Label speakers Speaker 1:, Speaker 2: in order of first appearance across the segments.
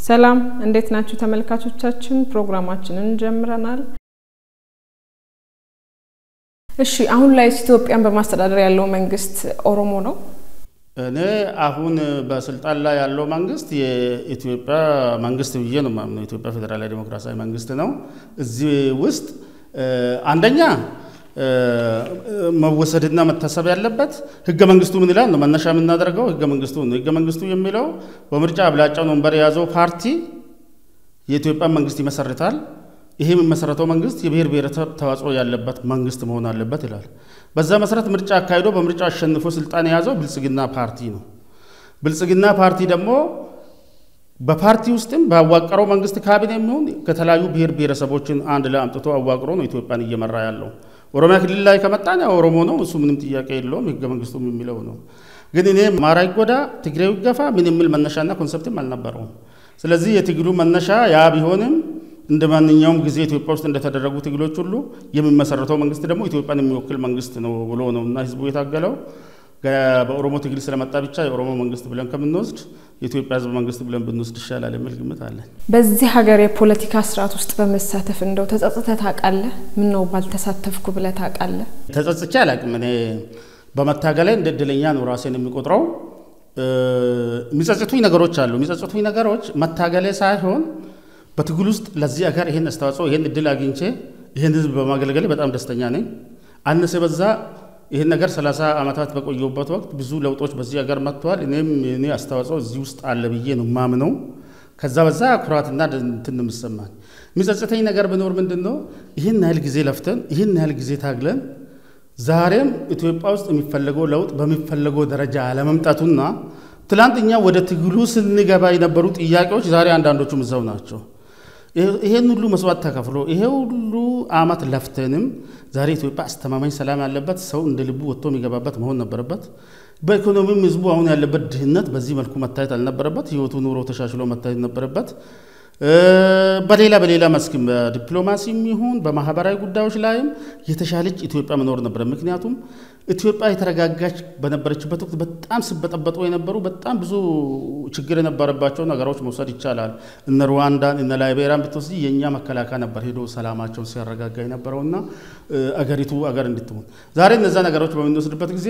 Speaker 1: ሰላም እንዴት ናችሁ ተመልካቾቻችን ፕሮግራማችንን ጀምረናል እሺ አሁን ላይ ኢትዮጵያን በማስተዳደር ያለው መንግስት ኦሮሞ ነው
Speaker 2: እኔ አሁን በስልጣን ላይ ያለው መንግስት የኢትዮጵያ መንግስት ብዬ ነው ማምነው ኢትዮጵያ ፌደራላዊ ዲሞክራሲያዊ መንግስት ነው እዚህ ውስጥ አንደኛ መወሰድና መታሰብ ያለበት ህገ መንግስቱ ምን ይላል ነው መነሻ የምናደርገው ህገ መንግስቱ የሚለው በምርጫ አብላጫው ወንበር ያዘው ፓርቲ የኢትዮጵያ መንግስት ይመሰርታል ይሄ የሚመሰረተው መንግስት የብሔር ብሔረሰብ ተዋጽኦ ያለበት መንግስት መሆን አለበት ይላል በዛ መሰረት ምርጫ አካሂዶ በምርጫ አሸንፎ ስልጣን ያዘው ብልጽግና ፓርቲ ነው ብልጽግና ፓርቲ ደግሞ በፓርቲ ውስጥም ባዋቀረው መንግስት ካቢኔ የሚሆን ከተለያዩ ብሔር ብሔረሰቦችን አንድ ላይ አምጥቶ አዋቅሮ ነው ኢትዮጵያን እየመራ ያለው ኦሮሚያ ክልል ላይ ከመጣን ኦሮሞ ነው እሱ ምንም ጥያቄ የለውም ህገ መንግስቱ የሚለው ነው ግን እኔ ማራይ ጎዳ ትግሬው ይገፋ ምን የሚል መነሻና ኮንሰፕትም አልነበረው ስለዚህ የትግሉ መነሻ ያ ቢሆንም እንደማንኛውም ጊዜ ኢትዮጵያ ውስጥ እንደተደረጉ ትግሎች ሁሉ የሚመሰረተው መንግስት ደግሞ ኢትዮጵያን የሚወክል መንግስት ነው ብሎ ነውና ህዝቡ የታገለው በኦሮሞ ትግል ስለመጣ ብቻ የኦሮሞ መንግስት ብለን ከምንወስድ የኢትዮጵያ ህዝብ መንግስት ብለን ብንወስድ ይሻላል የሚል ግምት አለ
Speaker 1: በዚህ ሀገር የፖለቲካ ስርዓት ውስጥ በመሳተፍ እንደው ተጸጽተህ ታውቃለህ ምን ነው ባልተሳተፍኩ ብለህ ታውቃለህ
Speaker 2: ተጸጽቼ አላውቅም እኔ በመታገል ላይ እንደድለኛ ነው ራሴን የሚቆጥረው የሚጸጽቱኝ ነገሮች መታገል ሳይሆን በትግል ውስጥ ለዚህ ሀገር ይሄን አስተዋጽኦ ይሄን እድል አግኝቼ ይሄን ህዝብ በማገልገል በጣም ደስተኛ ነኝ አንሰ በዛ ይሄን ነገር 30 አመታት በቆየውበት ወቅት ብዙ ለውጦች በዚህ ሀገር መጥተዋል እኔ አስተዋጽኦ እዚህ ውስጥ አለ ብዬ ነው ማምነው ከዛ በዛ ኩራትና እንትን መስማኝ የሚጸጽተኝ ነገር ቢኖር ምንድነው ይሄን ያህል ጊዜ ለፍተን ይሄን ያህል ጊዜ ታግለን ዛሬም ኢትዮጵያ ውስጥ የሚፈልገው ለውጥ በሚፈልገው ደረጃ አለመምጣቱና ትላንትኛ ወደ ትግሉ ስንገባ የነበሩ ጥያቄዎች ዛሬ አንዳንዶቹ ምዛው ናቸው ይሄን ሁሉ መስዋዕት ተከፍሎ ይሄ ሁሉ አመት ለፍተንም ዛሬ ኢትዮጵያ አስተማማኝ ሰላም ያለበት ሰው እንደ ልቡ ወጥቶ የሚገባበት መሆን ነበረበት በኢኮኖሚም ህዝቡ አሁን ያለበት ድህነት በዚህ መልኩ መታየት አልነበረበት ህይወቱ ኑሮ ተሻሽሎ መታየት ነበረበት በሌላ መስክም ዲፕሎማሲም ይሁን በማህበራዊ ጉዳዮች ላይም የተሻለች ኢትዮጵያ መኖር ነበር ምክንያቱም ኢትዮጵያ የተረጋጋች በነበረችበት ወቅት በጣም ሲበጠበጡ የነበሩ በጣም ብዙ ችግር የነበረባቸው ነገሮች መውሰድ ይቻላል እነ ሩዋንዳን እነ ላይቤሪያን ብትወስጂ የኛ መከላከያ ነበር ሄዶ ሰላማቸውን ሲያረጋጋ የነበረውና አገሪቱ አገር እንድትሆን ዛሬ እነዛ ነገሮች በሚወስድበት ጊዜ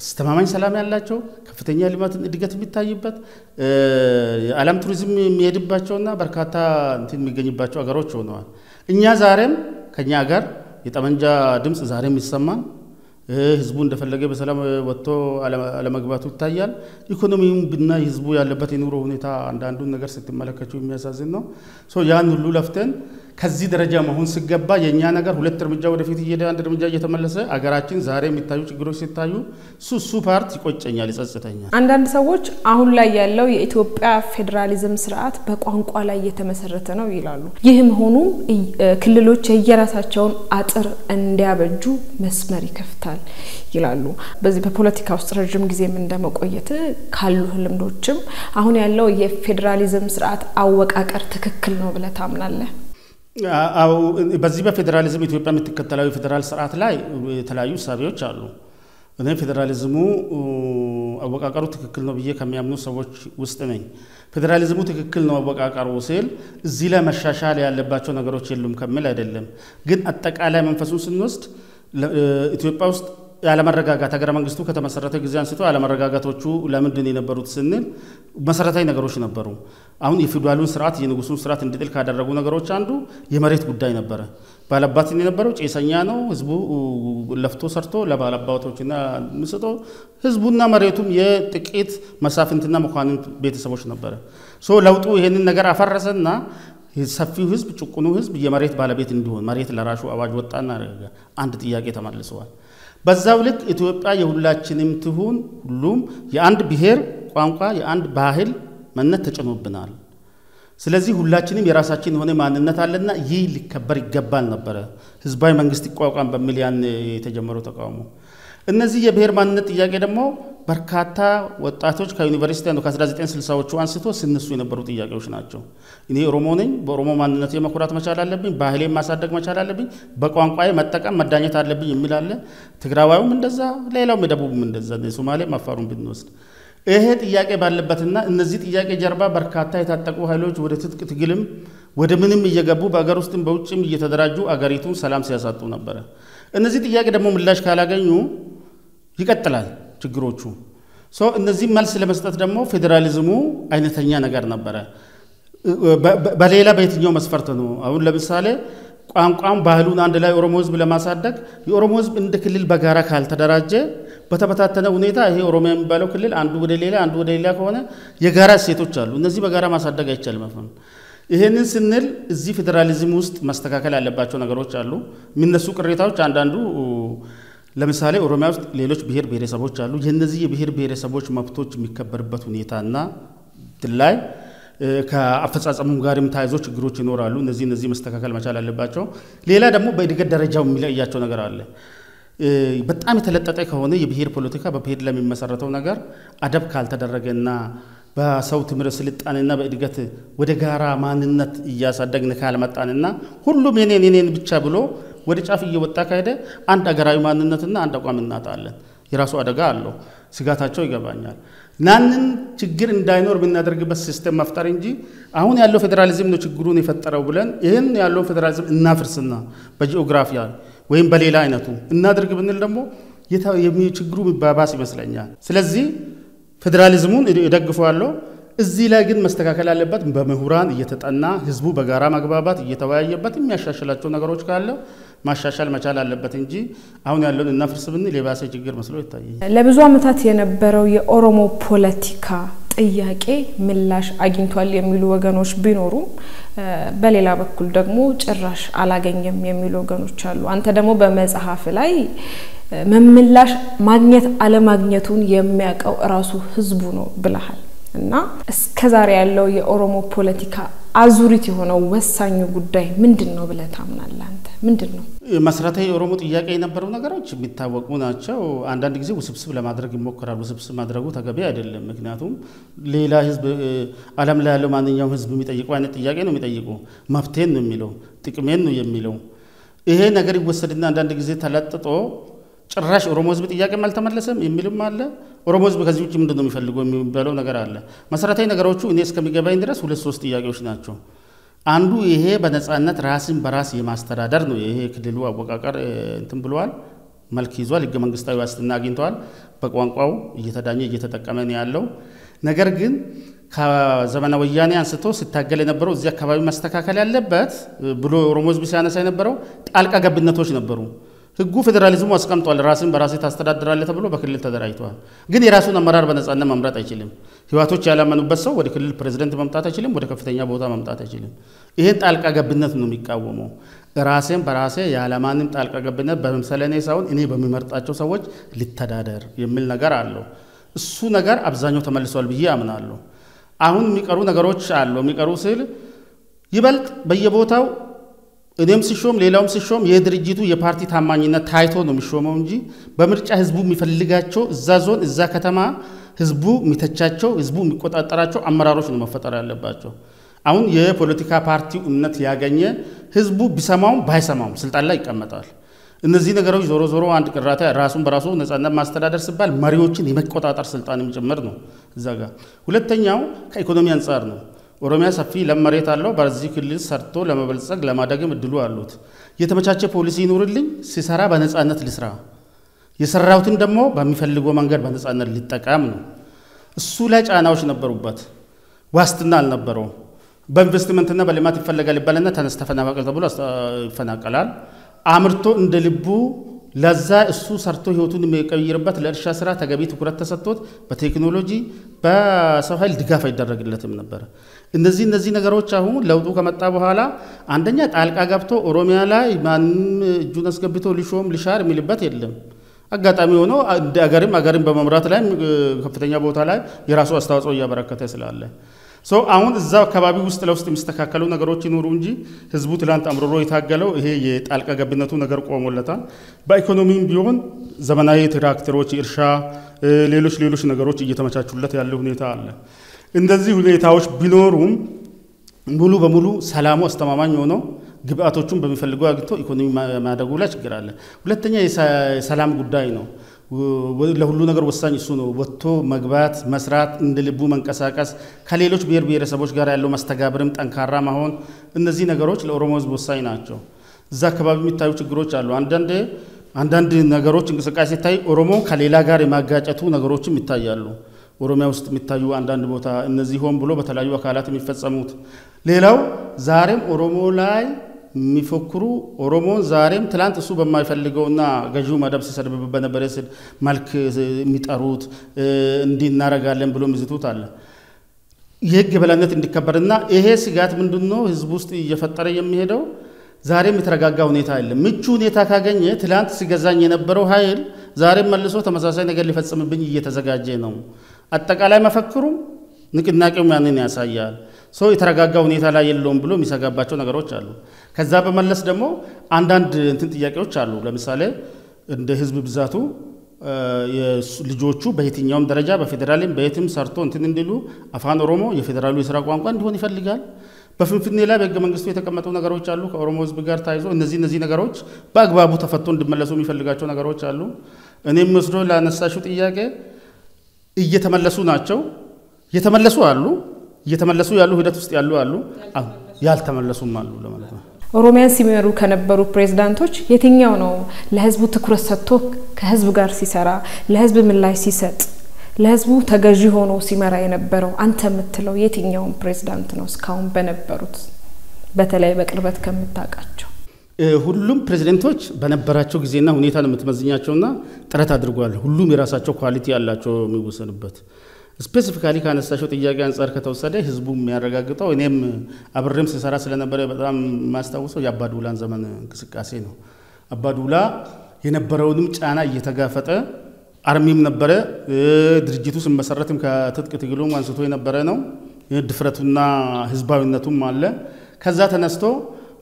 Speaker 2: አስተማማኝ ሰላም ያላቸው ከፍተኛ ልማት እድገት የሚታይበት የዓለም ቱሪዝም የሚሄድባቸውና በርካታ እንትን የሚገኝባቸው አገሮች ሆነዋል እኛ ዛሬም ከኛ ጋር የጠመንጃ ድምጽ ዛሬም ይሰማል ህዝቡ እንደፈለገ በሰላም ወጥቶ አለመግባቱ ይታያል ኢኮኖሚውም ብና ህዝቡ ያለበት የኑሮ ሁኔታ አንዳንዱን ነገር ስትመለከቱ የሚያሳዝን ነው ያን ሁሉ ለፍተን ከዚህ ደረጃ መሆን ሲገባ የኛ ነገር ሁለት እርምጃ ወደፊት እየሄደ አንድ እርምጃ እየተመለሰ አገራችን ዛሬ የሚታዩ ችግሮች ሲታዩ ሱ ፓርት ይቆጨኛል ይጸጽተኛል
Speaker 1: አንዳንድ ሰዎች አሁን ላይ ያለው የኢትዮጵያ ፌደራሊዝም ስርዓት በቋንቋ ላይ የተመሰረተ ነው ይላሉ ይህም ሆኖ ክልሎች የየራሳቸውን አጥር እንዲያበጁ መስመር ይከፍታል ይላሉ በዚህ በፖለቲካ ውስጥ ረጅም ጊዜም እንደመቆየት ካሉ ልምዶችም አሁን ያለው የፌደራሊዝም ስርዓት አወቃቀር ትክክል ነው ብለህ ታምናለህ
Speaker 2: አው በዚህ በፌደራሊዝም ኢትዮጵያ የምትከተለው ፌደራል ስርዓት ላይ የተለያዩ ሳቢዎች አሉ እኔ ፌደራሊዝሙ አወቃቀሩ ትክክል ነው ብዬ ከሚያምኑ ሰዎች ውስጥ ነኝ ፌደራሊዝሙ ትክክል ነው አወቃቀሩ ሲል እዚህ ላይ መሻሻል ያለባቸው ነገሮች የሉም ከመል አይደለም ግን አጠቃላይ መንፈሱን ስንወስድ ኢትዮጵያ ውስጥ ያለመረጋጋት ሀገረ መንግስቱ ከተመሰረተ ጊዜ አንስቶ ያለመረጋጋቶቹ ለምንድን የነበሩት ስንል መሰረታዊ ነገሮች ነበሩ አሁን የፊውዳሉን ስርዓት የንጉሱን ስርዓት እንዲጥል ካደረጉ ነገሮች አንዱ የመሬት ጉዳይ ነበር ባለባትን የነበረው ጨሰኛ ነው ህዝቡ ለፍቶ ሰርቶ ለባለባቶችና መስጦ ህዝቡና መሬቱም የጥቂት መሳፍንትና መኳንንት ቤተሰቦች ነበር ለውጡ ይሄንን ነገር አፈረሰና ሰፊው ህዝብ ጭቁኑ ህዝብ የመሬት ባለቤት እንዲሆን መሬት ለራሹ አዋጅ ወጣና አንድ ጥያቄ ተመልሰዋል በዛው ልክ ኢትዮጵያ የሁላችንም ትሁን ሁሉም የአንድ ብሔር ቋንቋ የአንድ ባህል ማንነት ተጨኖብናል ስለዚህ ሁላችንም የራሳችን ሆነ ማንነት አለና ይህ ሊከበር ይገባል ነበር ህዝባዊ መንግስት ይቋቋም በሚል ያን የተጀመረው ተቃውሞ እነዚህ የብሔር ማንነት ጥያቄ ደግሞ በርካታ ወጣቶች ከዩኒቨርሲቲ ነው ከ1960ዎቹ አንስቶ ሲነሱ የነበሩ ጥያቄዎች ናቸው እኔ ኦሮሞ ነኝ በኦሮሞ ማንነቴ መኩራት መቻል አለብኝ ባህሌን ማሳደግ መቻል አለብኝ በቋንቋዬ መጠቀም መዳኘት አለብኝ የሚል አለ ትግራዋዩም እንደዛ ሌላውም ደቡብም እንደዛ ሶማሌም አፋሩም ብንወስድ ይሄ ጥያቄ ባለበትና እነዚህ ጥያቄ ጀርባ በርካታ የታጠቁ ኃይሎች ወደ ትጥቅ ትግልም ወደ ምንም እየገቡ በአገር ውስጥም በውጭም እየተደራጁ አገሪቱን ሰላም ሲያሳጡ ነበር። እነዚህ ጥያቄ ደግሞ ምላሽ ካላገኙ ይቀጥላል ችግሮቹ። እነዚህ መልስ ለመስጠት ደግሞ ፌዴራሊዝሙ አይነተኛ ነገር ነበር። በሌላ በየትኛው መስፈርት ነው? አሁን ለምሳሌ ቋንቋም ባህሉን አንድ ላይ ኦሮሞ ህዝብ ለማሳደግ የኦሮሞ ህዝብ እንደ ክልል በጋራ ካልተደራጀ በተበታተነ ሁኔታ ይሄ ኦሮሚያ የሚባለው ክልል አንዱ ወደ ሌላ ከሆነ የጋራ እሴቶች አሉ። እነዚህ በጋራ ማሳደግ አይቻልም። ይሄንን ስንል እዚህ ፌዴራሊዝም ውስጥ መስተካከል ያለባቸው ነገሮች አሉ። የሚነሱ ቅሬታዎች አንዳንዱ ለምሳሌ ኦሮሚያ ውስጥ ሌሎች ብሔር ብሔረሰቦች አሉ። የነዚህ የብሔር ብሔረሰቦች መብቶች የሚከበርበት ሁኔታና ላይ ከአፈጻጸሙ ጋርም ታይዞ ችግሮች ይኖራሉ። እነዚህ መስተካከል መቻል አለባቸው። ሌላ ደግሞ በእድገት ደረጃው የሚለያቸው ነገር አለ። በጣም የተለጠጠ ከሆነ የብሔር ፖለቲካ በብሔር ለሚመሰረተው ነገር አደብ ካልተደረገና በሰው ትምርት ስልጣኔና በእድገት ወደ ጋራ ማንነት እያሳደግን ካልመጣንና ሁሉም የኔን ብቻ ብሎ ወደ ጫፍ እየወጣ ካሄደ አንድ አገራዊ ማንነትና አንድ አቋም እናጣለን። የራሱ አደጋ አለው። ስጋታቸው ይገባኛል። ናንን ችግር እንዳይኖር ብናደርግበት ሲስተም መፍጠር እንጂ አሁን ያለው ፌዴራሊዝም ነው ችግሩን የፈጠረው ብለን ይሄን ያለው ፌዴራሊዝም እናፍርስና በጂኦግራፊያ ወይም በሌላ አይነቱ እናደርግ ብንል ደግሞ ችግሩ መባባስ ይመስለኛል። ስለዚህ ፌዴራሊዝሙን እደግፈዋለሁ። እዚህ ላይ ግን መስተካከል አለበት። በምሁራን እየተጠና ህዝቡ በጋራ መግባባት እየተወያየበት የሚያሻሽላቸው ነገሮች ካለ ማሻሻል መቻል አለበት እንጂ አሁን ያለውን እናፍርስ ብንል የባሰ ችግር መስሎ ይታያል።
Speaker 1: ለብዙ ዓመታት የነበረው የኦሮሞ ፖለቲካ ጥያቄ ምላሽ አግኝቷል የሚሉ ወገኖች ቢኖሩም በሌላ በኩል ደግሞ ጭራሽ አላገኘም የሚሉ ወገኖች አሉ። አንተ ደግሞ በመጽሐፍ ላይ ምላሽ ማግኘት አለማግኘቱን የሚያቀው ራሱ ህዝቡ ነው ብለሃል እና እስከዛሬ ያለው የኦሮሞ ፖለቲካ አዙሪት የሆነው ወሳኙ ጉዳይ ምንድነው ብለህ ታምናለህ አንተ? ምንድነው?
Speaker 2: መሰረታዊ የኦሮሞ ጥያቄ የነበረው ነገሮች የሚታወቁ ናቸው። አንዳንድ ጊዜ ውስብስብ ለማድረግ ይሞክራሉ። ውስብስብ ማድረጉ ተገቢ አይደለም። ምክንያቱም ሌላ ህዝብ ዓለም ላይ ያለው ማንኛውም ህዝብ የሚጠይቀው አይነት ጥያቄ ነው የሚጠይቀው። መብቴን ነው የሚለው፣ ጥቅሜን ነው የሚለው። ይሄ ነገር ይወሰድና አንዳንድ ጊዜ ተለጥጦ ጭራሽ ኦሮሞ ህዝብ ጥያቄ አልተመለሰም የሚልም አለ። ኦሮሞ ህዝብ ከዚህ ውጭ ምንድነው የሚፈልገው የሚባለው ነገር አለ። መሰረታዊ ነገሮቹ እኔ እስከሚገባኝ ድረስ 2-3 ጥያቄዎች ናቸው። አንዱ ይሄ በነጻነት ራስን በራስ የማስተዳደር ነው። ይሄ ክልሉ አወቃቀር እንትን ብለዋል፣ መልክ ይዟል፣ ህገ መንግስታዊ ዋስትና አግኝቷል፣ በቋንቋው እየተዳኘ እየተጠቀመ ነው ያለው። ነገር ግን ከዘመነ ወያኔ አንስቶ ሲታገል የነበረው እዚህ አካባቢ መስተካከል ያለበት ብሎ ኦሮሞ ህዝብ ሲያነሳ የነበረው ጣልቃ ገብነቶች ነበሩ። ህጉ ፌዴራሊዝሙ አስቀምጧል። ራስን በራስ ታስተዳድራለህ ተብሎ በክልል ተደራጅቷል። ግን የራሱን አመራር በነጻነት መምረጥ አይችልም። ህዋቶች ያላመኑበት ሰው ወደ ክልል ፕሬዝዳንት መምጣት አይችልም፣ ወደ ከፍተኛ ቦታ መምጣት አይችልም። ይሄን ጣልቃ ገብነት ነው የሚቃወመው። ራሴን በራሴ ያለማንም ጣልቃ ገብነት በመምሰለኔ ሳይሆን እኔ በሚመርጣቸው ሰዎች ልተዳደር የሚል ነገር አለው። እሱ ነገር አብዛኛው ተመልሷል ብዬ አምናለሁ። አሁን የሚቀሩ ነገሮች አሉ። የሚቀሩ ስል ይበልጥ በየቦታው እኔም ሲሾም ሌላውም ሲሾም የድርጅቱ የፓርቲ ታማኝነት ታይቶ ነው የሚሾመው እንጂ በምርጫ ህዝቡ የሚፈልጋቸው እዛ ዞን እዛ ከተማ ህዝቡ የሚተቻቸው ህዝቡ የሚቆጣጠራቸው አመራሮች ነው መፈጠር ያለባቸው። አሁን የፖለቲካ ፓርቲው እምነት ያገኘ ህዝቡ ቢሰማውም ባይሰማውም ስልጣን ላይ ይቀመጣል። እነዚህ ነገሮች ዞሮ አንድ ቅራታ ራሱን በራሱ ነጻነት ማስተዳደር ሲባል መሪዎችን የመቆጣጠር ስልጣንም ጭምር ነው እዛ ጋር። ሁለተኛው ከኢኮኖሚ አንፃር ነው። ኦሮሚያ ሰፊ ለመሬት አለው። በዚህ ክልል ሰርቶ ለመበልጸግ ለማደግም እድሉ አሉት። የተመቻቸ ፖሊሲ ይኑርልኝ፣ ሲሰራ በነጻነት ልስራ፣ የሰራውትን ደግሞ በሚፈልገው መንገድ በነጻነት ሊጠቀም ነው። እሱ ላይ ጫናዎች ነበሩበት፣ ዋስትና አልነበረው። በኢንቨስትመንትና በልማት ይፈለጋል ይባልና ተነስ ተፈናቀል ተብሎ ይፈናቀላል። አምርቶ እንደ ልቡ ለዛ እሱ ሰርቶ ህይወቱን የሚቀይርበት ለእርሻ ስራ ተገቢ ትኩረት ተሰጥቶት በቴክኖሎጂ በሰው ኃይል ድጋፍ አይደረግለትም ነበር። እነዚህ ነገሮች አሁን ለውጡ ከመጣ በኋላ አንደኛ ጣልቃ ገብቶ ኦሮሚያ ላይ ማንም እጁን አስገብቶ ሊሾም ሊሻር የሚልበት የለም። አጋጣሚ ሆኖ አገርን በመምራት ላይ ከፍተኛ ቦታ ላይ የራሱ አስተዋጽኦ እያበረከተ ስላለ አሁን እዛ አካባቢ ውስጥ ለውስጥ የሚስተካከሉ ነገሮች ይኖሩ እንጂ ህዝቡ ትላንት አምሮሮ የታገለው ይሄ የጣልቃ ገብነቱ ነገር ቆሞለታል። በኢኮኖሚም ቢሆን ዘመናዊ ትራክተሮች፣ እርሻ፣ ሌሎች ነገሮች እየተመቻቹለት ያለ ሁኔታ አለ። እንደዚህ ሁኔታዎች ቢኖሩም ሙሉ በሙሉ ሰላሙ አስተማማኝ ሆኖ ግብአቶቹን በሚፈልገው አግኝቶ ኢኮኖሚ ማደጉ ላይ ችግር አለ። ሁለተኛ የሰላም ጉዳይ ነው። ለሁሉ ነገር ወሳኝ እሱ ነው ወጥቶ መግባት መስራት እንደ ልቡ መንቀሳቀስ ከሌሎች ብሔር ብሔረሰቦች ጋር ያለው መስተጋብርም ጠንካራ መሆን እነዚህ ነገሮች ለኦሮሞ ህዝብ ወሳኝ ናቸው እዛ አካባቢ የሚታዩ ችግሮች አሉ አንዳንድ ነገሮች እንቅስቃሴ ታይ ኦሮሞ ከሌላ ጋር የማጋጨቱ ነገሮችም ይታያሉ ኦሮሚያ ውስጥ የሚታዩ አንዳንድ ቦታ እነዚህ ሆን ብሎ በተለያዩ አካላት የሚፈጸሙት ሌላው ዛሬም ኦሮሞ ላይ የሚፈክሩ ኦሮሞን ዛሬም ትላንት እሱ በማይፈልገውና ገዢው መደብ ሲሰድብበት በነበረ መልክ የሚጠሩት እንዲናረጋለን ብሎ ምዝቱት አለ የህግ የበላይነት እንዲከበርና ይሄ ስጋት ምንድነው ህዝብ ውስጥ እየፈጠረ የሚሄደው ዛሬም የተረጋጋ ሁኔታ አይደለም ምቹ ሁኔታ ካገኘ ትላንት ሲገዛኝ የነበረው ኃይል ዛሬም መልሶ ተመሳሳይ ነገር ሊፈጽምብኝ እየተዘጋጀ ነው አጠቃላይ መፈክሩ ንቅናቄው ያንን ያሳያል ሰው የተረጋጋ ሁኔታ ላይ የለውም ብሎ የሚሰጋባቸው ነገሮች አሉ ከዛ በመለስ ደግሞ አንዳንድ እንትን ጥያቄዎች አሉ ለምሳሌ እንደ ህዝብ ብዛቱ የልጆቹ በየትኛውም ደረጃ በፌደራልም በየትም ሰርቶ እንትን እንዲሉ አፋን ኦሮሞ የፌደራሉ የሥራ ቋንቋ እንዲሆን ይፈልጋል በፍንፍኔ ላይ በህገ መንግስቱ የተቀመጡ ነገሮች አሉ ከኦሮሞ ህዝብ ጋር ታይዞ እነዚህ ነገሮች በአግባቡ ተፈቶ እንዲመለሱ የሚፈልጋቸው ነገሮች አሉ እኔም መስሎ ላነሳሽው ጥያቄ እየተመለሱ ናቸው የተመለሱ ያሉ ሂደት ውስጥ ያሉ ያልተመለሱም አሉ ለማለት ነው
Speaker 1: ኦሮሚያን ሲመሩ ከነበሩ ፕሬዝዳንቶች የትኛው ነው ለህዝቡ ትኩረት ሰጥቶ ከህዝብ ጋር ሲሰራ ለህዝብ ምላሽ ሲሰጥ ለህዝቡ ተገዢ ሆኖ ሲመራ የነበረው አንተ የምትለው የትኛው ፕሬዝዳንት ነው እስካሁን በነበሩት በተለይ በቅርበት ከምታውቃቸው
Speaker 2: ሁሉም ፕሬዝዳንቶች በነበራቸው ጊዜና ሁኔታ ነው የምትመዝኛቸውና ጥረት አድርጓል ሁሉም የራሳቸው ኳሊቲ ያላቸው የሚወሰንበት ስፔሲፊካሊ ካነሳቸው ጥያቄ አንፃር ከተወሰደ ህዝቡ የሚያረጋግጠው እኔም አብረም ሲሰራ ስለነበረ በጣም ማስተዋወሰው የአባዱላን ዘመን እንቅስቃሴ ነው አባዱላ የነበረውንም ጫና እየተጋፈጠ አርሚም ነበረ ድርጅቱ ሲመሰረትም ከትጥቅ ትግሉም አንስቶ የነበረ ነው ድፍረቱና ህዝባዊነቱም አለ ከዛ ተነስቶ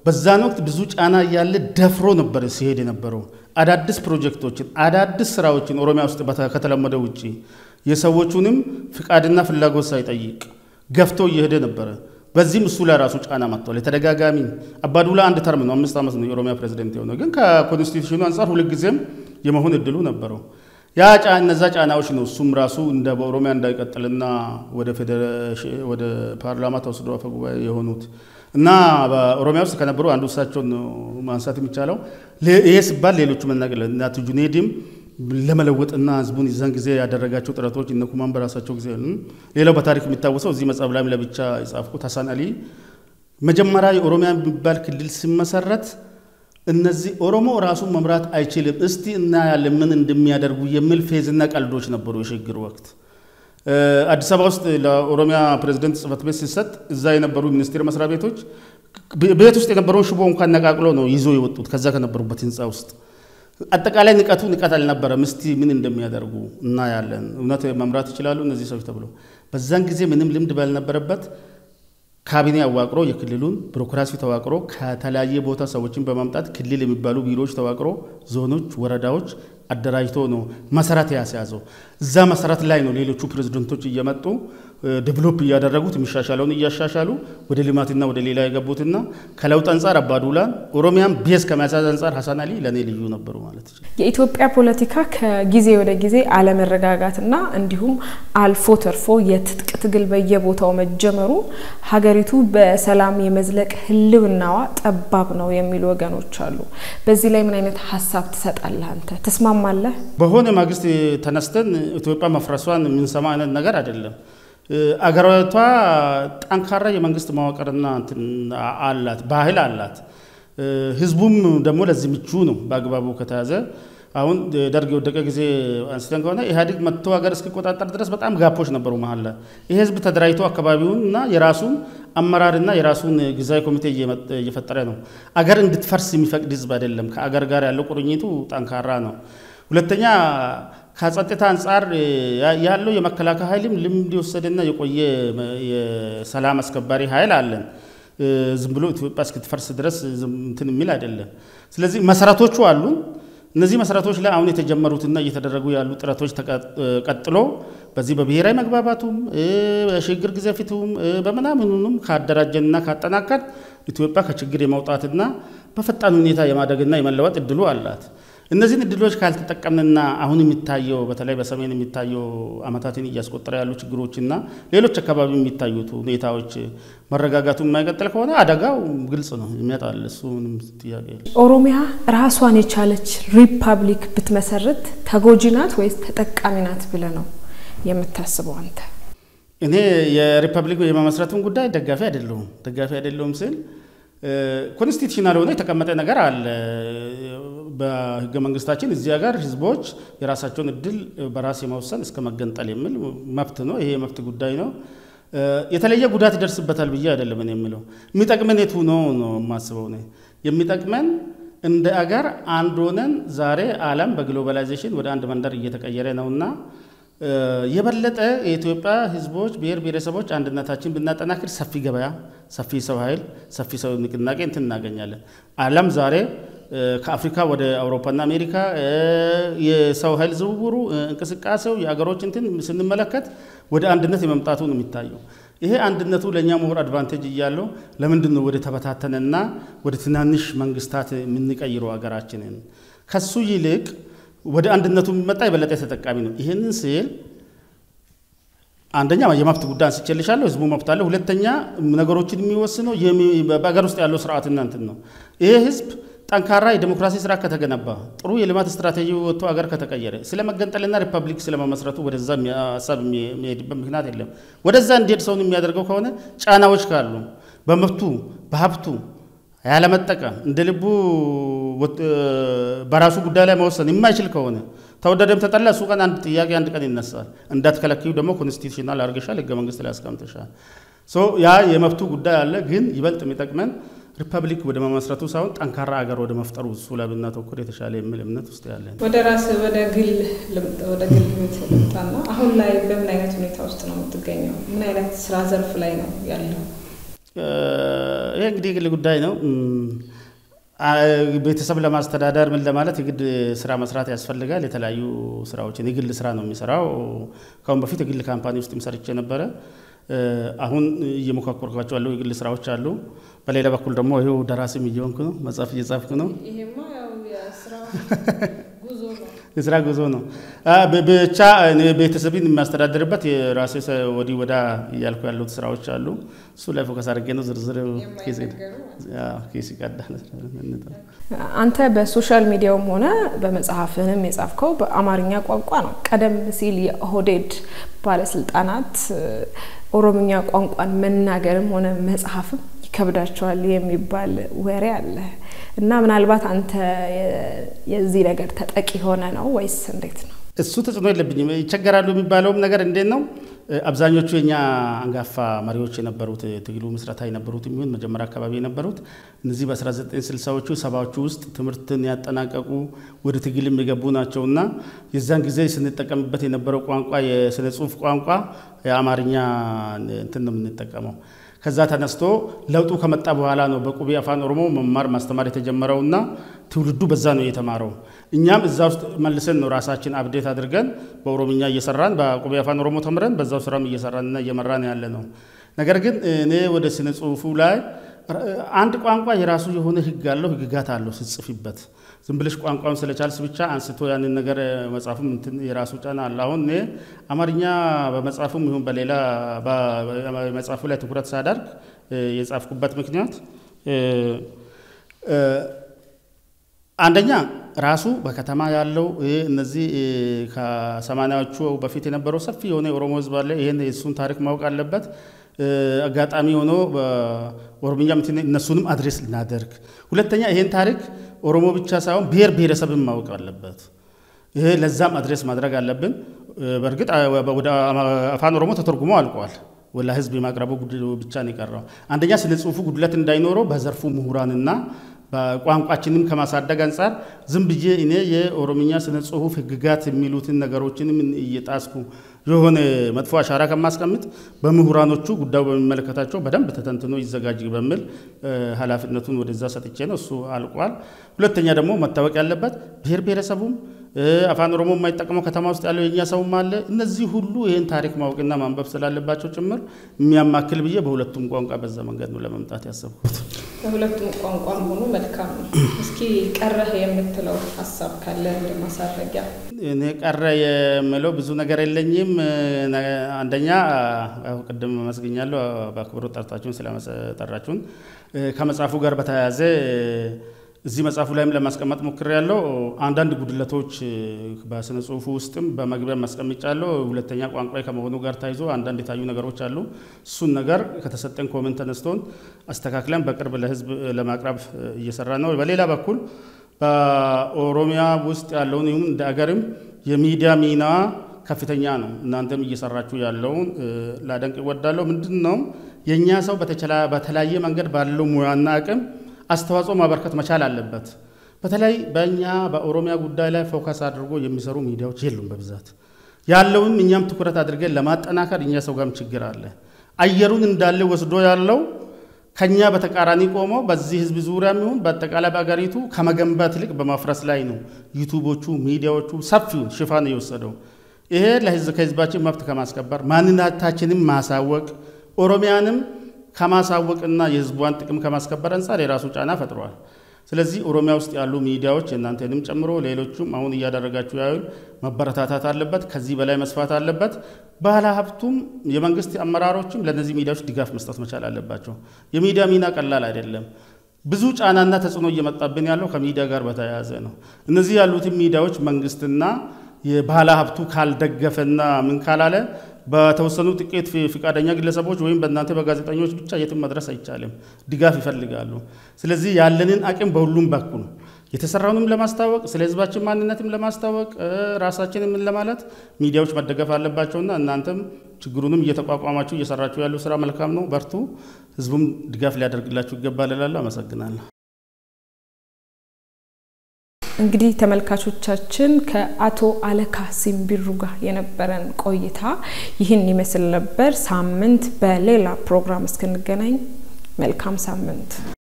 Speaker 2: በዛን ወቅት ብዙ ጫና ያለ ደፍሮ ነበር ሲሄድ የነበረው አዳዲስ ፕሮጀክቶችን አዳዲስ ስራዎችን ኦሮሚያ ውስጥ ከተለመደው ውጪ የሰዎቹንም ፍቃድና ፍላጎት ሳይጠይቅ ገፍቶ እየሄደ ነበር በዚህም እሱ ላይ ራሱ ጫና መጥቷል የተደጋጋሚ አባዱላ አንድ ተርም ነው 5 አመት ነው የኦሮሚያ ፕሬዝዳንት የሆነው ግን ከኮንስቲቲዩሽኑ አንፃር ሁለት ጊዜም የመሆን እድሉ ነበረው ያ እነዛ ጫናዎች ነው እሱም ራሱ እንደ በኦሮሚያ እንዳይቀጥልና ወደ ፓርላማ ተወስዶ አፈጉባኤ የሆኑት እና በኦሮሚያ ውስጥ ከነበሩ አንዱ እሳቸውን ማንሳት የሚቻለው ይሄ ሲባል ሌሎቹ መናገር ለናቱ ጁኔዲም ለመለወጥና ህዝቡን ይዛን ጊዜ ያደረጋቸው ጥረቶች እነኩማን በራሳቸው ጊዜ ሌላው በታሪክ የሚታወሰው እዚህ መጽሐፍ ላይ ለብቻ የጻፍኩት ሐሰን አሊ መጀመሪያ የኦሮሚያ የሚባል ክልል ሲመሰረት እነዚህ ኦሮሞ ራሱን መምራት አይችልም እስቲ እና ያለ ምን እንደሚያደርጉ የሚል ፌዝና ቀልዶች ነበሩ የሽግግር ወቅት አዲስ አበባ ውስጥ ለኦሮሚያ ፕሬዝዳንት ጽፈት ቤት ሲሰጥ እዛ የነበሩ ሚኒስቴር መስሪያ ቤቶች ቤት ውስጥ የነበረው ሽቦ እንኳን ነቃቅሎ ነው ይዞ የወጡት ከዛ ከነበሩበት ህንጻ ውስጥ አጠቃላይ ንቀት አልነበረም እስቲ ምን እንደሚያደርጉ እና ያለን እውነት መምራት ይችላሉ እነዚህ ሰዎች ተብሎ በዛን ጊዜ ምንም ልምድ ባልነበረበት ካቢኔ አዋቅሮ የክልሉን ቢሮክራሲ ተዋቅሮ ከተለያየ ቦታ ሰዎችን በማምጣት ክልል የሚባሉ ቢሮዎች ተዋቅሮ ዞኖች ወረዳዎች አደራጅቶ ነው መሰረት ያስያዘው እዛ መሰረት ላይ ነው ሌሎቹ ፕሬዝዳንቶች እየመጡ ዴቨሎፕ ያደረጉት የሚሻሻለውን እያሻሻሉ ወደ ልማትና ወደ ሌላ የገቡትና ከለውጥ አንፃር አባዱላን ኦሮሚያን ቤዝ ከማያሳዝ አንፃር ሐሰን አሊ ለኔ ልዩ ነበሩ ማለት ነው
Speaker 1: የኢትዮጵያ ፖለቲካ ከጊዜ ወደ ጊዜ አለመረጋጋትና እንዲሁም አልፎ ተርፎ የትጥቅ ትግል በየቦታው መጀመሩ ሀገሪቱ በሰላም የመዝለቅ ህልውናዋ ጠባብ ነው የሚሉ ወገኖች አሉ በዚህ ላይ ምን አይነት ሐሳብ ትሰጣለህ አንተ ተስማማለህ
Speaker 2: በሆነ ማግስት ተነስተን ኢትዮጵያ መፍረሷን ምን ሰማ አይነት ነገር አይደለም አገራቷ ጠንካራ የመንግስት መዋቅርና አላት ባህል አላት ህዝቡም ደግሞ ለዚህ ምቹ ነው በአግባቡ ከተያዘ አሁን ደርግ ወደቀ ጊዜ አንስተን ከሆነ ኢህአዴግ መጥቶ ሀገር እስኪቆጣጠር ድረስ በጣም ጋፖች ነበሩ መሃል ላይ ይሄ ህዝብ ተደራጅቶ አካባቢውንና የራሱን አመራርና የራሱን ግዛይ ኮሚቴ እየፈጠረ ነው አገር እንድትፈርስ የሚፈቅድ ህዝብ አይደለም ከአገር ጋር ያለው ቁርኝቱ ጠንካራ ነው ሁለተኛ ከጸጥታ አንፃር ያለው የመከላከያ ኃይልም ልምድ ወሰደና የቆየ የሰላም አስከባሪ ኃይል አለን ዝም ብሎ ኢትዮጵያ እስክትፈርስ ድረስ እንትን የሚል አይደለም ስለዚህ መሰረቶቹ አሉ እነዚህ መሰረቶች ላይ አሁን የተጀመሩትና እየተደረጉ ያሉ ጥረቶች ተቀጥሎ በዚህ በብሔራዊ መግባባቱም በሽግግር ጊዜ ፊቱም በመናምኑም ካደራጀንና ካጠናከር ኢትዮጵያ ከችግር የማውጣትና በፈጣን ሁኔታ የማደግና የመለወጥ እድሉ አላት እነዚህን እድሎች ካልተጠቀምንና አሁን የሚታየው በተለይ በሰሜን የሚታየው አመታትን እያስቆጠረ ያሉ ችግሮችና ሌሎች አካባቢ የሚታዩት ሁኔታዎች መረጋጋቱ የማይቀጥል ከሆነ አደጋው ግልጽ ነው የሚያጣል እሱንም ጥያቄ የለም።
Speaker 1: ኦሮሚያ ራሷን የቻለች ሪፐብሊክ ብትመሰርት ተጎጂ ናት ወይስ ተጠቃሚ ናት ብለህ ነው የምታስበው አንተ?
Speaker 2: እኔ የሪፐብሊክ የመመስረቱን ጉዳይ ደጋፊ አይደለሁም ስል ኮንስቲቱሽናል ሆነ የተቀመጠ ነገር አለ በህገ መንግስታችን እዚህ ሀገር ህዝቦች የራሳቸውን እድል በራስ የመወሰን እስከ መገንጠል የሚል መብት ነው። ይሄ መብት ጉዳይ ነው። የተለየ ጉዳት ይደርስበታል ብዬ አይደለም እኔ የምለው የሚጠቅመን የቱ ነው የማስበው ነው የሚጠቅመን እንደ አገር አንድ ሆነን ዛሬ ዓለም በግሎባላይዜሽን ወደ አንድ መንደር እየተቀየረ ነውና የበለጠ የኢትዮጵያ ህዝቦች ብሔር ብሔረሰቦች አንድነታችን ብናጠናክር ሰፊ ገበያ ሰፊ ሰው ኃይል ሰፊ ሰው ንቅናቄ እናገኛለን። ዓለም ዛሬ ከአፍሪካ ወደ አውሮፓና አሜሪካ የሰው ኃይል ዝውውሩ እንቅስቃሴው የአገሮች ስንመለከት ወደ አንድነት የመምጣቱ ነው የሚታየው። ይሄ አንድነቱ ለኛ ሞር አድቫንቴጅ ይያለው ለምንድነው ወደ ተበታተነና ወደ ትናንሽ መንግስታት የምንቀይረው አገራችንን? ከሱ ይልቅ ወደ አንድነቱ የሚመጣ የበለጠ ተጠቃሚ ነው። ይሄንን ሲል አንደኛ የመብት ጉዳይ አንስቼልሻለሁ ህዝቡ መብት አለ። ሁለተኛ ነገሮችን የሚወስነው በአገር ውስጥ ያለው ስርዓትና ነው። ይሄ ህዝብ ጠንካራ የዲሞክራሲ ስራ ከተገነባ ጥሩ የልማት ስትራቴጂ ወጥቶ አገር ከተቀየረ ስለመገንጠልና ሪፐብሊክ ስለመመስረቱ ወደዛ ሐሳብ የሚሄድበት ምክንያት የለም። ወደዛ እንዲሄድ ሰውን የሚያደርገው ከሆነ ጫናዎች ካሉ በመብቱ በሀብቱ ያለመጠቀም እንደ ልቡ በራሱ ጉዳይ ላይ መወሰን የማይችል ከሆነ ተወደደም ተጠላ እሱ ቀን አንድ ጥያቄ አንድ ቀን ይነሳል። እንዳትከለክዩ ደግሞ ኮንስቲቱሽናል አርገሻል ህገ መንግስት ላይ አስቀምጠሻል። ያ የመብቱ ጉዳይ አለ። ግን ይበልጥ የሚጠቅመን ሪፐብሊክ ወደ መመስረቱ ሳይሆን ጠንካራ አገር ወደ መፍጠሩ እሱ ላይ ብናተኩር የተሻለ የሚል እምነት ውስጥ ያለን።
Speaker 1: ወደ ራስ ወደ ግል ልምጣና አሁን ላይ በምን አይነት ሁኔታ ውስጥ ነው የምትገኘው? ምን አይነት ስራ ዘርፍ ላይ ነው ያለው?
Speaker 2: ይሄ እንግዲህ ግል ጉዳይ ነው። ቤተሰብ ለማስተዳደር ምን ለማለት የግድ ስራ መስራት ያስፈልጋል። የተለያዩ ስራዎችን የግል ስራ ነው የሚሰራው። ካሁን በፊት የግል ካምፓኒ ውስጥ ሰርቼ ነበረ። አሁን እየሞካከርኳቸው ያለው የግል ስራዎች አሉ። በሌላ በኩል ደግሞ ይሄው ደራሲም እየሆንኩ ነው፣ መጽሐፍ እየጻፍኩ ነው።
Speaker 1: ይሄማ ያው
Speaker 2: የስራ ጉዞ ነው። ብቻ ቤተሰብን የሚያስተዳድርበት የራሴ ወዲ ወዳ እያልኩ ያሉት ስራዎች አሉ። እሱ ላይ ፎከስ አድርጌ ነው ዝርዝር ኬስ ይቀዳል።
Speaker 1: አንተ በሶሻል ሚዲያውም ሆነ በመጽሐፍህም የጻፍከው በአማርኛ ቋንቋ ነው። ቀደም ሲል የኦህዴድ ባለስልጣናት ኦሮምኛ ቋንቋን መናገርም ሆነ መጽሐፍም ይከብዳቸዋል የሚባል ወሬ አለ እና ምናልባት አንተ የዚህ ነገር ተጠቂ ሆነ ነው ወይስ እንዴት ነው?
Speaker 2: እሱ ተጽዕኖ የለብኝም። ይቸገራሉ የሚባለውም ነገር እንዴት ነው? አብዛኞቹ የኛ አንጋፋ መሪዎች የነበሩት ትግሉ ምስረታ የነበሩት የሚሆን መጀመሪያ አካባቢ የነበሩት እነዚህ በ1960ዎቹ 70ዎቹ ውስጥ ትምህርትን ያጠናቀቁ ወደ ትግል የሚገቡ ናቸውና የዛን ጊዜ ስንጠቀምበት የነበረው ቋንቋ የስነ ጽሁፍ ቋንቋ የአማርኛ ነው የምንጠቀመው። ከዛ ተነስቶ ለውጡ ከመጣ በኋላ ነው በቁቤ አፋን ኦሮሞ መማር ማስተማር የተጀመረውና ትውልዱ በዛ ነው የተማረው። እኛም እዛ ውስጥ መልሰን ነው ራሳችን አፕዴት አድርገን በኦሮምኛ እየሰራን በቁቤ አፋን ኦሮሞ ተምረን በዛው ስራም እየሰራንና እየመራን ያለ ነው። ነገር ግን እኔ ወደ ስነ ጽሁፉ ላይ አንድ ቋንቋ የራሱ የሆነ ህግ አለው፣ ህግጋት አለው ሲጽፍበት። ዝም ብለሽ ቋንቋውን ስለቻልስ ብቻ አንስቶ ያንን ነገር መጻፍም የራሱ ጫና አለ። አሁን እኔ አማርኛ በመጻፉም ይሁን በሌላ በመጻፉ ላይ ትኩረት ሳደርግ የጻፍኩበት ምክንያት አንደኛ ራሱ በከተማ ያለው እነዚህ ከ80ዎቹ በፊት የነበረው ሰፊ የሆነ የኦሮሞ ህዝብ አለ። ይሄን የሱን ታሪክ ማወቅ አለበት። አጋጣሚ ሆኖ በኦሮምኛ እነሱንም አድሬስ ልናደርግ። ሁለተኛ ይሄን ታሪክ ኦሮሞ ብቻ ሳይሆን ብሔር ብሔረሰብን ማወቅ አለበት። ይሄ ለዛም አድሬስ ማድረግ አለብን። በእርግጥ ወደ አፋን ኦሮሞ ተተርጉሞ አልቋል። ወላ ህዝብ የማቅረቡ ብቻ ነው የቀረው። አንደኛ ስለ ጽሁፉ ጉድለት እንዳይኖረው በዘርፉ ምሁራንና በቋንቋችንም ከማሳደግ አንፃር ዝም ብዬ እኔ የኦሮምኛ ስነ ጽሁፍ ህግጋት የሚሉትን ነገሮችንም እየጣስኩ የሆነ መጥፎ አሻራ ከማስቀምጥ በምሁራኖቹ ጉዳዩ በሚመለከታቸው በደንብ ተተንትኖ ይዘጋጅ በሚል ኃላፊነቱን ወደዛ ሰጥቼ ነው። እሱ አልቋል። ሁለተኛ ደግሞ መታወቅ ያለበት ብሔር ብሔረሰቡም አፋን ኦሮሞ የማይጠቀመው ከተማ ውስጥ ያለው የኛ ሰውም አለ። እነዚህ ሁሉ ይሄን ታሪክ ማወቅና ማንበብ ስላለባቸው ጭምር የሚያማክል ብዬ በሁለቱም ቋንቋ በዛ መንገድ ነው ለመምጣት ያሰብኩት።
Speaker 1: በሁለቱም ቋንቋ ሆኖ መልካም ነው። እስኪ ቀረህ የምትለው ሐሳብ ካለ እንደማሳረጊያ?
Speaker 2: እኔ ቀረ የምለው ብዙ ነገር የለኝም። አንደኛ ቅድም መስገኛለሁ በአክብሮት ጠርታችሁን ስለማጠራችሁን ከመጽሐፉ ጋር በተያያዘ እዚህ መጽሐፉ ላይም ለማስቀመጥ ሞክሬያለሁ። አንዳንድ ጉድለቶች በስነ ጽሁፉ ውስጥም በመግቢያ ማስቀምጫለሁ። ሁለተኛ ቋንቋ ከመሆኑ ጋር ታይዞ አንዳንድ የታዩ ነገሮች አሉ። እሱን ነገር ከተሰጠን ኮሜንት ተነስቶን አስተካክለን በቅርብ ለህዝብ ለማቅረብ እየሰራ ነው። በሌላ በኩል በኦሮሚያ ውስጥ ያለውን ይሁን እንደ አገርም የሚዲያ ሚና ከፍተኛ ነው። እናንተም እየሰራችሁ ያለውን ላደንቅ እወዳለሁ። ምንድነው የኛ ሰው በተለያየ መንገድ ባለው ሙያና አቅም አስተዋጽኦ ማበርከት መቻል አለበት። በተለይ በእኛ በኦሮሚያ ጉዳይ ላይ ፎከስ አድርጎ የሚሰሩ ሚዲያዎች የሉም በብዛት። ያለውን እኛም ትኩረት አድርገን ለማጠናከር እኛ ሰው ጋርም ችግር አለ። አየሩን እንዳለ ወስዶ ያለው ከኛ በተቃራኒ ቆሞ በዚህ ህዝብ ዙሪያም ይሁን በአጠቃላይ በአገሪቱ ከመገንባት ይልቅ በማፍረስ ላይ ነው ዩቲዩቦቹ ሚዲያዎቹ ሰፊውን ሽፋን የወሰደው። ይሄ ከህዝባችን መብት ከማስከበር ማንነታችንን ማሳወቅ ኦሮሚያንም ከማሳወቅና የህዝቧን ጥቅም ከማስከበር አንፃር የራሱ ጫና ፈጥሯል። ስለዚህ ኦሮሚያ ውስጥ ያሉ ሚዲያዎች እናንተንም ጨምሮ ሌሎችም አሁን እያደረጋችሁ ያዩን መበረታታት አለበት፣ ከዚህ በላይ መስፋት አለበት። ባለሀብቱም የመንግስት አመራሮችም ለነዚህ ሚዲያዎች ድጋፍ መስጠት መቻል አለባቸው። የሚዲያ ሚና ቀላል አይደለም። ብዙ ጫናና ተጽዕኖ እየመጣብን ያለው ከሚዲያ ጋር በተያያዘ ነው። እነዚህ ያሉት ሚዲያዎች መንግስትና የባለሀብቱ ካልደገፈና ምን ካላለ በተወሰኑ ጥቂት ፍቃደኛ ግለሰቦች ወይም በእናንተ በጋዜጠኞች ብቻ የትም መድረስ አይቻልም። ድጋፍ ይፈልጋሉ። ስለዚህ ያለንን አቅም በሁሉም በኩል የተሰራውንም ለማስተዋወቅ ስለ ህዝባችን ማንነትም ለማስተዋወቅ ራሳችንን ምን ለማለት ሚዲያዎች መደገፍ አለባቸውና እናንተም ችግሩንም እየተቋቋማችሁ እየሰራችሁ ያለው ስራ መልካም ነው። በርቱ። ህዝቡም ድጋፍ ሊያደርግላችሁ ይገባል እላለሁ። አመሰግናለሁ።
Speaker 1: እንግዲህ ተመልካቾቻችን ከአቶ አለካ ሲምቢሩ ጋር የነበረን ቆይታ ይህን ይመስል ነበር። ሳምንት በሌላ ፕሮግራም እስክንገናኝ መልካም ሳምንት።